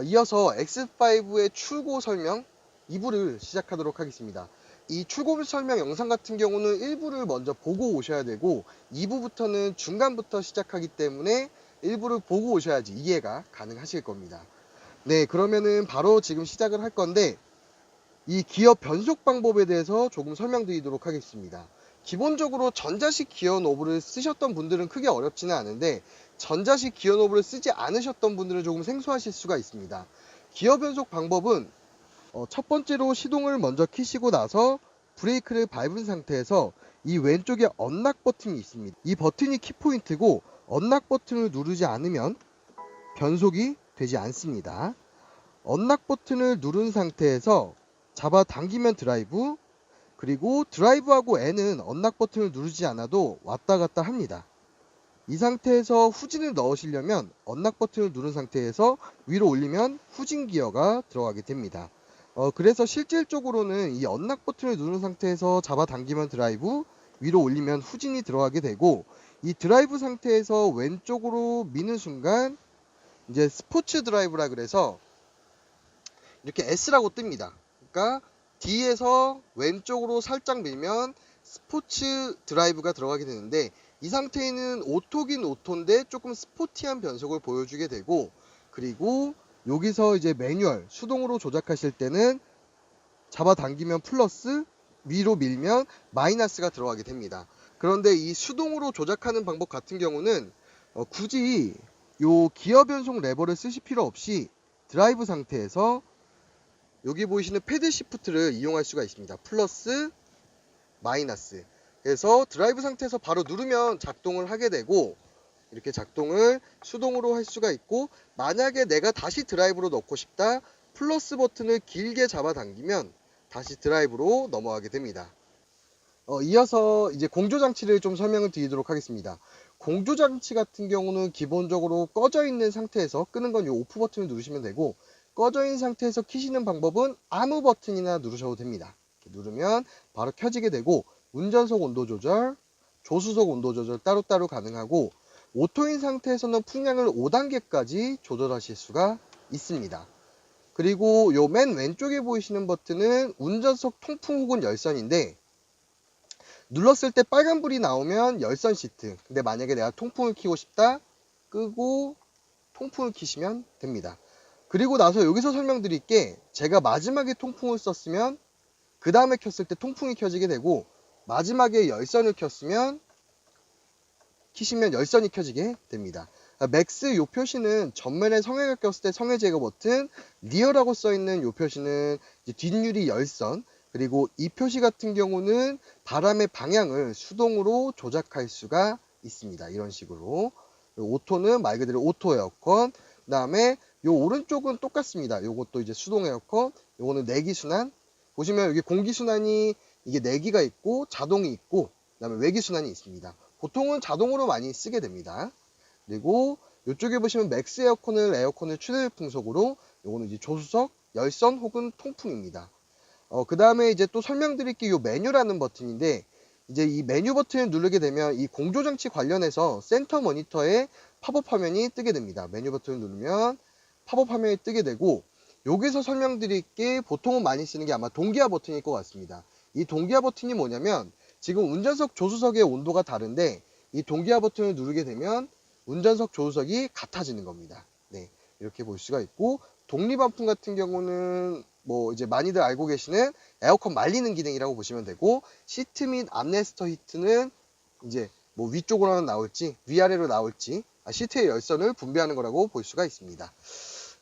이어서 X5의 출고 설명 2부를 시작하도록 하겠습니다. 이 출고 설명 영상 같은 경우는 1부를 먼저 보고 오셔야 되고 2부부터는 중간부터 시작하기 때문에 1부를 보고 오셔야지 이해가 가능하실 겁니다. 네, 그러면은 바로 지금 시작을 할 건데 이 기어 변속 방법에 대해서 조금 설명드리도록 하겠습니다. 기본적으로 전자식 기어 노브를 쓰셨던 분들은 크게 어렵지는 않은데 전자식 기어 노브를 쓰지 않으셨던 분들은 조금 생소하실 수가 있습니다. 기어 변속 방법은 첫 번째로 시동을 먼저 켜시고 나서 브레이크를 밟은 상태에서 이 왼쪽에 언락 버튼이 있습니다. 이 버튼이 키포인트고 언락 버튼을 누르지 않으면 변속이 되지 않습니다. 언락 버튼을 누른 상태에서 잡아당기면 드라이브, 그리고 드라이브하고 N은 언락 버튼을 누르지 않아도 왔다 갔다 합니다. 이 상태에서 후진을 넣으시려면 언락 버튼을 누른 상태에서 위로 올리면 후진 기어가 들어가게 됩니다. 그래서 실질적으로는 이 언락 버튼을 누른 상태에서 잡아당기면 드라이브, 위로 올리면 후진이 들어가게 되고, 이 드라이브 상태에서 왼쪽으로 미는 순간 이제 스포츠 드라이브라 그래서 이렇게 S라고 뜹니다. 그러니까 D에서 왼쪽으로 살짝 밀면 스포츠 드라이브가 들어가게 되는데, 이 상태에는 오토긴 오토인데 조금 스포티한 변속을 보여주게 되고, 그리고 여기서 이제 매뉴얼 수동으로 조작하실 때는 잡아당기면 플러스, 위로 밀면 마이너스가 들어가게 됩니다. 그런데 이 수동으로 조작하는 방법 같은 경우는 굳이 요 기어 변속 레버를 쓰실 필요 없이 드라이브 상태에서 여기 보이시는 패드 시프트를 이용할 수가 있습니다. 플러스, 마이너스. 그래서 드라이브 상태에서 바로 누르면 작동을 하게 되고, 이렇게 작동을 수동으로 할 수가 있고, 만약에 내가 다시 드라이브로 넣고 싶다, 플러스 버튼을 길게 잡아당기면 다시 드라이브로 넘어가게 됩니다. 이어서 이제 공조장치를 좀 설명을 드리도록 하겠습니다. 공조장치 같은 경우는 기본적으로 꺼져 있는 상태에서 끄는 건 이 오프 버튼을 누르시면 되고, 꺼져 있는 상태에서 켜시는 방법은 아무 버튼이나 누르셔도 됩니다. 이렇게 누르면 바로 켜지게 되고, 운전석 온도 조절, 조수석 온도 조절 따로따로 가능하고, 오토인 상태에서는 풍량을 5단계까지 조절하실 수가 있습니다. 그리고 요 맨 왼쪽에 보이시는 버튼은 운전석 통풍 혹은 열선인데, 눌렀을 때 빨간불이 나오면 열선 시트. 근데 만약에 내가 통풍을 켜고 싶다, 끄고 통풍을 켜시면 됩니다. 그리고 나서 여기서 설명드릴게, 제가 마지막에 통풍을 썼으면 그 다음에 켰을 때 통풍이 켜지게 되고, 마지막에 열선을 켰으면 키시면 열선이 켜지게 됩니다. 맥스 요 표시는 전면에 성형을 꼈을 때 성형 제거 버튼, 리어라고 써있는 요 표시는 이제 뒷유리 열선, 그리고 이 표시 같은 경우는 바람의 방향을 수동으로 조작할 수가 있습니다. 이런 식으로. 오토는 말 그대로 오토 에어컨, 그 다음에 요 오른쪽은 똑같습니다. 요것도 이제 수동 에어컨, 요거는 내기순환. 보시면 여기 공기순환이 이게 내기가 있고 자동이 있고, 그 다음에 외기순환이 있습니다. 보통은 자동으로 많이 쓰게 됩니다. 그리고 이쪽에 보시면 맥스 에어컨을 추대 풍속으로, 요거는 이제 조수석, 열선 혹은 통풍입니다. 그 다음에 이제 또 설명드릴 게 이 메뉴라는 버튼인데, 이제 이 메뉴 버튼을 누르게 되면 이 공조장치 관련해서 센터 모니터에 팝업 화면이 뜨게 됩니다. 메뉴 버튼을 누르면 팝업 화면이 뜨게 되고, 여기서 설명드릴 게 보통은 많이 쓰는 게 아마 동기화 버튼일 것 같습니다. 이 동기화 버튼이 뭐냐면, 지금 운전석 조수석의 온도가 다른데 이 동기화 버튼을 누르게 되면 운전석 조수석이 같아지는 겁니다. 네, 이렇게 볼 수가 있고, 독립환풍 같은 경우는 뭐 이제 많이들 알고 계시는 에어컨 말리는 기능이라고 보시면 되고, 시트 및 암레스터 히트는 이제 뭐 위쪽으로 나올지 위아래로 나올지 시트의 열선을 분배하는 거라고 볼 수가 있습니다.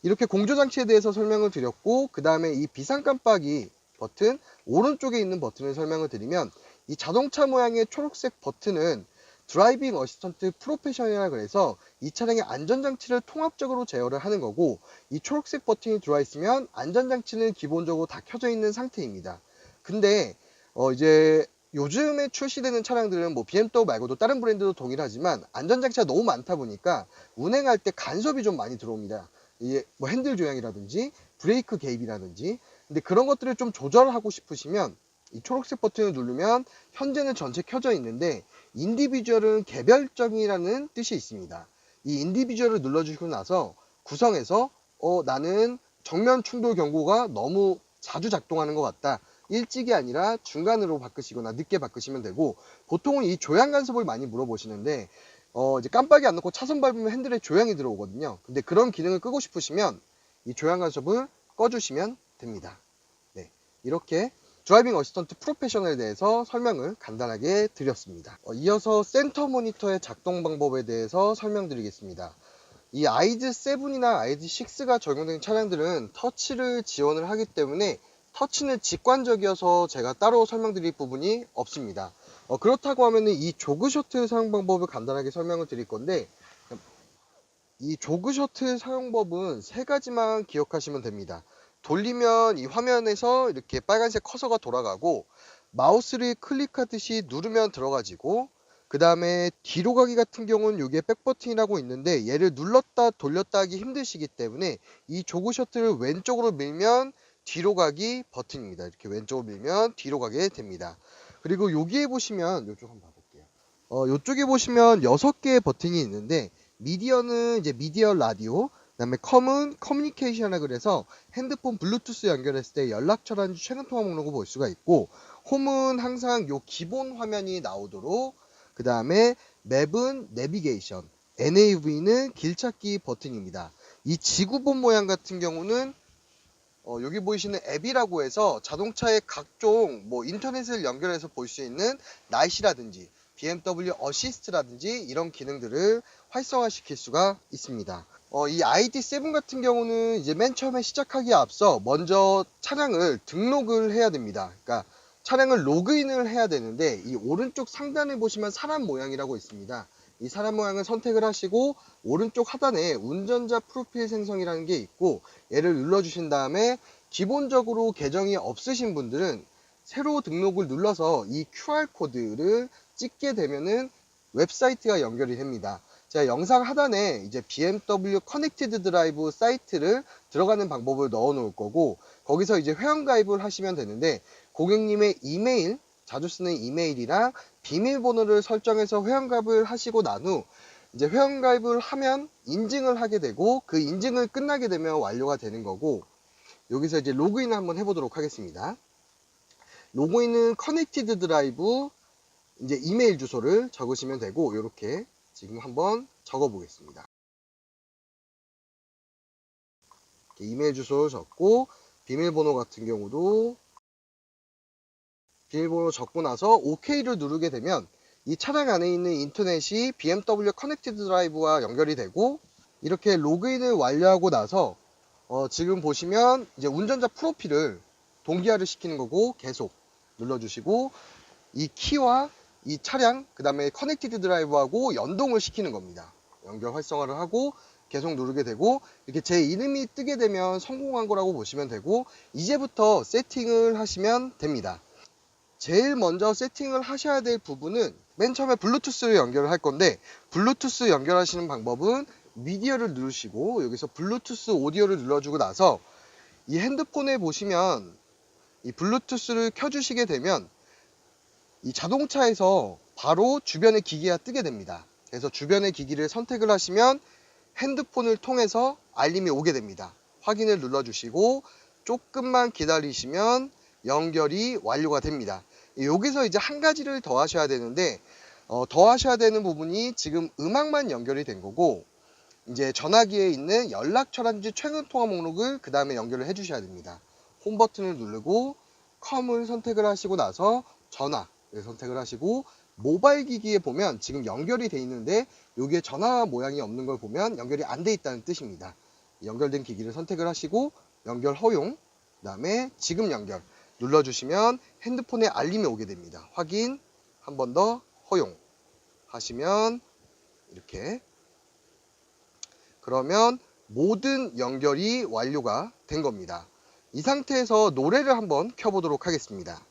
이렇게 공조장치에 대해서 설명을 드렸고, 그 다음에 이 비상 깜빡이 버튼 오른쪽에 있는 버튼을 설명을 드리면, 이 자동차 모양의 초록색 버튼은 드라이빙 어시스턴트 프로페셔널이라 그래서 이 차량의 안전장치를 통합적으로 제어를 하는 거고, 이 초록색 버튼이 들어와 있으면 안전장치는 기본적으로 다 켜져 있는 상태입니다. 근데 이제 요즘에 출시되는 차량들은 뭐 BMW 말고도 다른 브랜드도 동일하지만 안전장치가 너무 많다 보니까 운행할 때 간섭이 좀 많이 들어옵니다. 이게 뭐 핸들 조향이라든지 브레이크 개입이라든지. 근데 그런 것들을 좀 조절하고 싶으시면 이 초록색 버튼을 누르면 현재는 전체 켜져 있는데 인디비주얼은 개별적이라는 뜻이 있습니다. 이 인디비주얼을 눌러주시고 나서 구성에서 나는 정면 충돌 경고가 너무 자주 작동하는 것 같다. 일찍이 아니라 중간으로 바꾸시거나 늦게 바꾸시면 되고, 보통은 이 조향 간섭을 많이 물어보시는데 이제 깜빡이 안 넣고 차선 밟으면 핸들에 조향이 들어오거든요. 근데 그런 기능을 끄고 싶으시면 이 조향 간섭을 꺼주시면 됩니다. 네, 이렇게 드라이빙 어시스턴트 프로페셔널에 대해서 설명을 간단하게 드렸습니다. 이어서 센터 모니터의 작동 방법에 대해서 설명드리겠습니다. 이 아이드 7이나 아이드 6가 적용된 차량들은 터치를 지원을 하기 때문에 터치는 직관적이어서 제가 따로 설명드릴 부분이 없습니다. 그렇다고 하면 이 조그 셔틀 사용 방법을 간단하게 설명을 드릴 건데, 이 조그 셔틀 사용법은 세 가지만 기억하시면 됩니다. 돌리면 이 화면에서 이렇게 빨간색 커서가 돌아가고, 마우스를 클릭하듯이 누르면 들어가지고, 그 다음에 뒤로 가기 같은 경우는 이게 백버튼이라고 있는데 얘를 눌렀다 돌렸다 하기 힘드시기 때문에 이 조그 셔틀을 왼쪽으로 밀면 뒤로 가기 버튼입니다. 이렇게 왼쪽으로 밀면 뒤로 가게 됩니다. 그리고 여기에 보시면 이쪽 한번 봐볼게요. 이쪽에 보시면 6개의 버튼이 있는데, 미디어는 이제 미디어 라디오, 그다음에 컴은 커뮤니케이션이라 그래서 핸드폰 블루투스 연결했을 때 연락처라든지 최근 통화 목록을 볼 수가 있고, 홈은 항상 요 기본 화면이 나오도록, 그 다음에 맵은 내비게이션, NAV는 길찾기 버튼입니다. 이 지구본 모양 같은 경우는 여기 보이시는 앱이라고 해서 자동차의 각종 인터넷을 연결해서 볼 수 있는 날씨라든지 BMW 어시스트라든지 이런 기능들을 활성화시킬 수가 있습니다. 이 ID7 같은 경우는 이제 맨 처음에 시작하기에 앞서 먼저 차량을 등록을 해야 됩니다. 그러니까 차량을 로그인을 해야 되는데, 이 오른쪽 상단에 보시면 사람 모양이라고 있습니다. 이 사람 모양을 선택을 하시고 오른쪽 하단에 운전자 프로필 생성이라는 게 있고, 얘를 눌러주신 다음에 기본적으로 계정이 없으신 분들은 새로 등록을 눌러서 이 QR코드를 찍게 되면은 웹사이트가 연결이 됩니다. 제가 영상 하단에 이제 BMW 커넥티드 드라이브 사이트를 들어가는 방법을 넣어 놓을 거고, 거기서 이제 회원가입을 하시면 되는데, 고객님의 이메일, 자주 쓰는 이메일이랑 비밀번호를 설정해서 회원가입을 하시고 난 후 이제 회원가입을 하면 인증을 하게 되고, 그 인증을 끝나게 되면 완료가 되는 거고, 여기서 이제 로그인을 한번 해보도록 하겠습니다. 로그인은 커넥티드 드라이브 이제 이메일 주소를 적으시면 되고, 이렇게 지금 한번 적어 보겠습니다. 이메일 주소를 적고, 비밀번호 같은 경우도 비밀번호 적고 나서 OK를 누르게 되면 이 차량 안에 있는 인터넷이 BMW 커넥티드 드라이브와 연결이 되고, 이렇게 로그인을 완료하고 나서 지금 보시면 이제 운전자 프로필을 동기화를 시키는 거고, 계속 눌러주시고 이 키와 이 차량, 그 다음에 커넥티드 드라이브하고 연동을 시키는 겁니다. 연결 활성화를 하고 계속 누르게 되고, 이렇게 제 이름이 뜨게 되면 성공한 거라고 보시면 되고, 이제부터 세팅을 하시면 됩니다. 제일 먼저 세팅을 하셔야 될 부분은 맨 처음에 블루투스를 연결을 할 건데, 블루투스 연결하시는 방법은 미디어를 누르시고 여기서 블루투스 오디오를 눌러주고 나서 이 핸드폰에 보시면 이 블루투스를 켜주시게 되면 이 자동차에서 바로 주변의 기기가 뜨게 됩니다. 그래서 주변의 기기를 선택을 하시면 핸드폰을 통해서 알림이 오게 됩니다. 확인을 눌러주시고 조금만 기다리시면 연결이 완료가 됩니다. 여기서 이제 한 가지를 더 하셔야 되는데, 더 하셔야 되는 부분이 지금 음악만 연결이 된 거고, 이제 전화기에 있는 연락처라든지 최근 통화 목록을 그 다음에 연결을 해 주셔야 됩니다. 홈 버튼을 누르고 컴을 선택을 하시고 나서 전화를 선택을 하시고, 모바일 기기에 보면 지금 연결이 돼 있는데 여기에 전화 모양이 없는 걸 보면 연결이 안 돼 있다는 뜻입니다. 연결된 기기를 선택을 하시고 연결 허용, 그 다음에 지금 연결 눌러주시면 핸드폰에 알림이 오게 됩니다. 확인, 한 번 더 허용 하시면 이렇게, 그러면 모든 연결이 완료가 된 겁니다. 이 상태에서 노래를 한번 켜보도록 하겠습니다.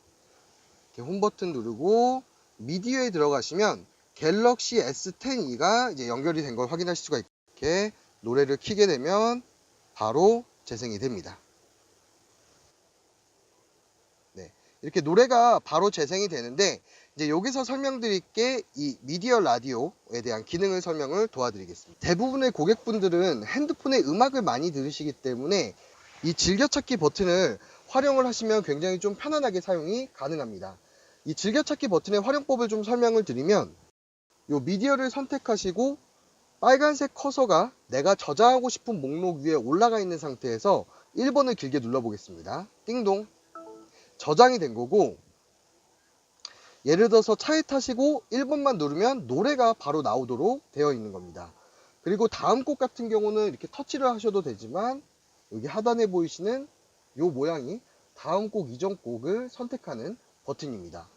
이렇게 홈 버튼 누르고 미디어에 들어가시면 갤럭시 S10e가 이제 연결이 된 걸 확인하실 수가 있고, 이렇게 노래를 켜게 되면 바로 재생이 됩니다. 네, 이렇게 노래가 바로 재생이 되는데, 이제 여기서 설명드릴 게 이 미디어 라디오에 대한 기능을 설명을 도와드리겠습니다. 대부분의 고객분들은 핸드폰에 음악을 많이 들으시기 때문에 이 즐겨찾기 버튼을 활용을 하시면 굉장히 좀 편안하게 사용이 가능합니다. 이 즐겨찾기 버튼의 활용법을 좀 설명을 드리면 이 미디어를 선택하시고 빨간색 커서가 내가 저장하고 싶은 목록 위에 올라가 있는 상태에서 1번을 길게 눌러보겠습니다. 띵동. 저장이 된 거고, 예를 들어서 차에 타시고 1번만 누르면 노래가 바로 나오도록 되어 있는 겁니다. 그리고 다음 곡 같은 경우는 이렇게 터치를 하셔도 되지만 여기 하단에 보이시는 이 모양이 다음 곡 이전 곡을 선택하는 버튼입니다.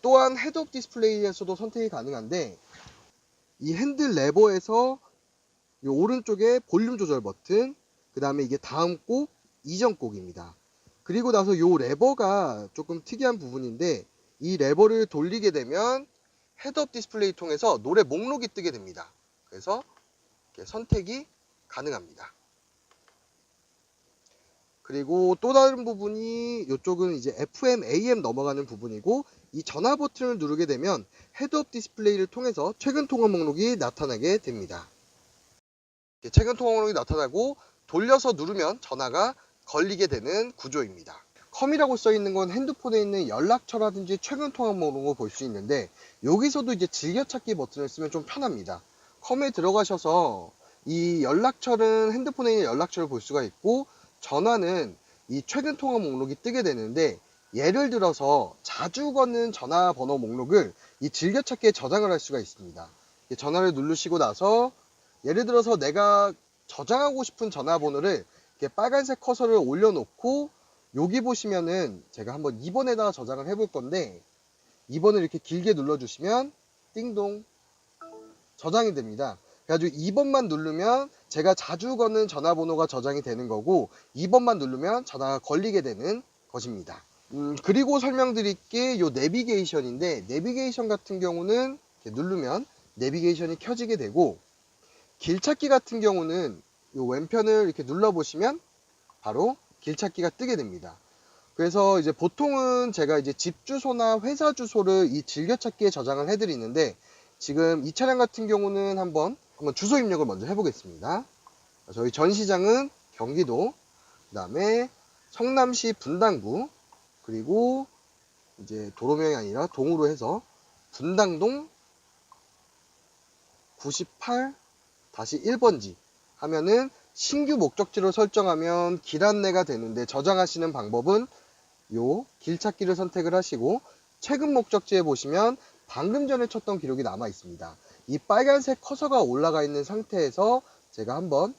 또한 헤드업 디스플레이에서도 선택이 가능한데 이 핸들 레버에서 이 오른쪽에 볼륨 조절 버튼, 그 다음에 이게 다음 곡 이전 곡입니다. 그리고 나서 이 레버가 조금 특이한 부분인데 이 레버를 돌리게 되면 헤드업 디스플레이 통해서 노래 목록이 뜨게 됩니다. 그래서 이렇게 선택이 가능합니다. 그리고 또 다른 부분이 이쪽은 이제 FM, AM 넘어가는 부분이고 이 전화 버튼을 누르게 되면 헤드업 디스플레이를 통해서 최근 통화 목록이 나타나게 됩니다. 최근 통화 목록이 나타나고 돌려서 누르면 전화가 걸리게 되는 구조입니다. 컴이라고 써 있는 건 핸드폰에 있는 연락처라든지 최근 통화 목록을 볼 수 있는데 여기서도 이제 즐겨찾기 버튼을 쓰면 좀 편합니다. 컴에 들어가셔서 이 연락처는 핸드폰에 있는 연락처를 볼 수가 있고 전화는 이 최근 통화 목록이 뜨게 되는데 예를 들어서 자주 거는 전화번호 목록을 이 즐겨찾기에 저장을 할 수가 있습니다. 전화를 누르시고 나서 예를 들어서 내가 저장하고 싶은 전화번호를 이렇게 빨간색 커서를 올려놓고 여기 보시면은 제가 한번 2번에다가 저장을 해볼 건데 2번을 이렇게 길게 눌러주시면 띵동 저장이 됩니다. 그래가지고 2번만 누르면 제가 자주 거는 전화번호가 저장이 되는 거고 2번만 누르면 전화가 걸리게 되는 것입니다. 그리고 설명드릴 게 요 내비게이션인데 내비게이션 같은 경우는 이렇게 누르면 내비게이션이 켜지게 되고 길찾기 같은 경우는 요 왼편을 이렇게 눌러보시면 바로 길찾기가 뜨게 됩니다. 그래서 이제 보통은 제가 이제 집 주소나 회사 주소를 이 즐겨찾기에 저장을 해드리는데 지금 이 차량 같은 경우는 한번 주소 입력을 먼저 해보겠습니다. 저희 전 시장은 경기도, 그 다음에 성남시 분당구, 그리고 이제 도로명이 아니라 동으로 해서 분당동 98-1번지 하면은 신규 목적지로 설정하면 길 안내가 되는데 저장하시는 방법은 요 길찾기를 선택을 하시고 최근 목적지에 보시면 방금 전에 쳤던 기록이 남아 있습니다. 이 빨간색 커서가 올라가 있는 상태에서 제가 한번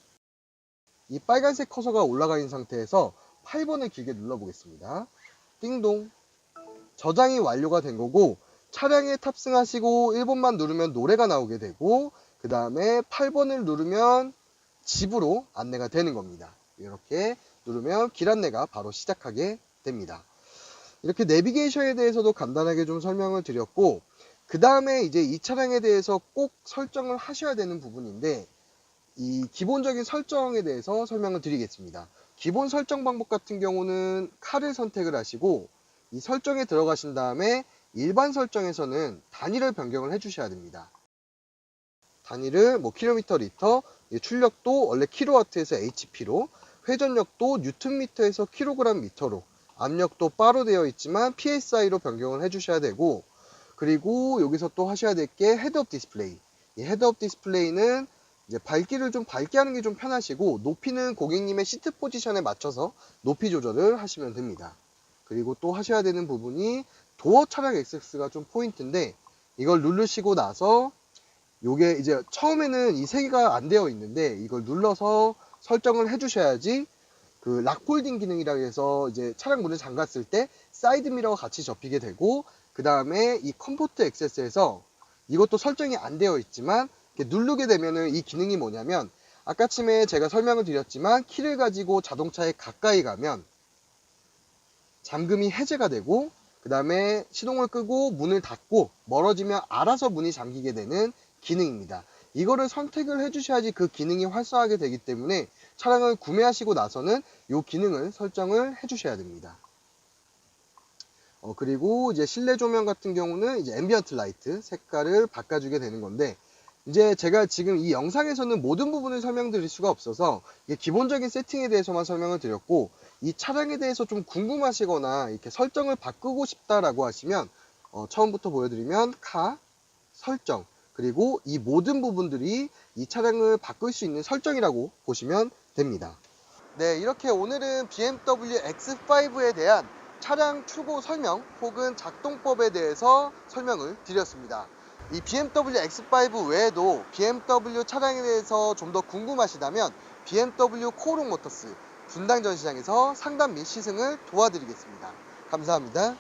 이 빨간색 커서가 올라가 있는 상태에서 8번을 길게 눌러 보겠습니다. 띵동 저장이 완료가 된 거고 차량에 탑승하시고 1번만 누르면 노래가 나오게 되고 그 다음에 8번을 누르면 집으로 안내가 되는 겁니다. 이렇게 누르면 길 안내가 바로 시작하게 됩니다. 이렇게 내비게이션에 대해서도 간단하게 좀 설명을 드렸고 그 다음에 이제 이 차량에 대해서 꼭 설정을 하셔야 되는 부분인데 이 기본적인 설정에 대해서 설명을 드리겠습니다. 기본 설정 방법 같은 경우는 칼을 선택을 하시고 이 설정에 들어가신 다음에 일반 설정에서는 단위를 변경을 해 주셔야 됩니다. 단위를 뭐 킬로미터 리터, 출력도 원래 킬로와트에서 HP로, 회전력도 뉴턴미터에서 킬로그램 미터로, 압력도 바로 되어 있지만 PSI로 변경을 해 주셔야 되고 그리고 여기서 또 하셔야 될 게 헤드업 디스플레이. 이 헤드업 디스플레이는 이제 밝기를 좀 밝게 하는 게 좀 편하시고 높이는 고객님의 시트 포지션에 맞춰서 높이 조절을 하시면 됩니다. 그리고 또 하셔야 되는 부분이 도어 차량 액세스가 좀 포인트인데 이걸 누르시고 나서 요게 이제 처음에는 이 세 개가 안 되어 있는데 이걸 눌러서 설정을 해 주셔야지 그 락폴딩 기능이라고 해서 이제 차량 문을 잠갔을 때 사이드 미러가 같이 접히게 되고 그 다음에 이 컴포트 액세스에서 이것도 설정이 안 되어 있지만 누르게 되면은 이 기능이 뭐냐면 아까쯤에 제가 설명을 드렸지만 키를 가지고 자동차에 가까이 가면 잠금이 해제가 되고 그 다음에 시동을 끄고 문을 닫고 멀어지면 알아서 문이 잠기게 되는 기능입니다. 이거를 선택을 해주셔야지 그 기능이 활성화하게 되기 때문에 차량을 구매하시고 나서는 이 기능을 설정을 해주셔야 됩니다. 그리고 이제 실내 조명 같은 경우는 이제 앰비언트 라이트 색깔을 바꿔주게 되는 건데, 이제 제가 지금 이 영상에서는 모든 부분을 설명드릴 수가 없어서 기본적인 세팅에 대해서만 설명을 드렸고, 이 차량에 대해서 좀 궁금하시거나 이렇게 설정을 바꾸고 싶다라고 하시면 처음부터 보여드리면 카, 설정, 그리고 이 모든 부분들이 이 차량을 바꿀 수 있는 설정이라고 보시면 됩니다. 네, 이렇게 오늘은 BMW X5에 대한 차량 출고 설명 혹은 작동법에 대해서 설명을 드렸습니다. 이 BMW X5 외에도 BMW 차량에 대해서 좀 더 궁금하시다면 BMW 코오롱 모터스 분당 전시장에서 상담 및 시승을 도와드리겠습니다. 감사합니다.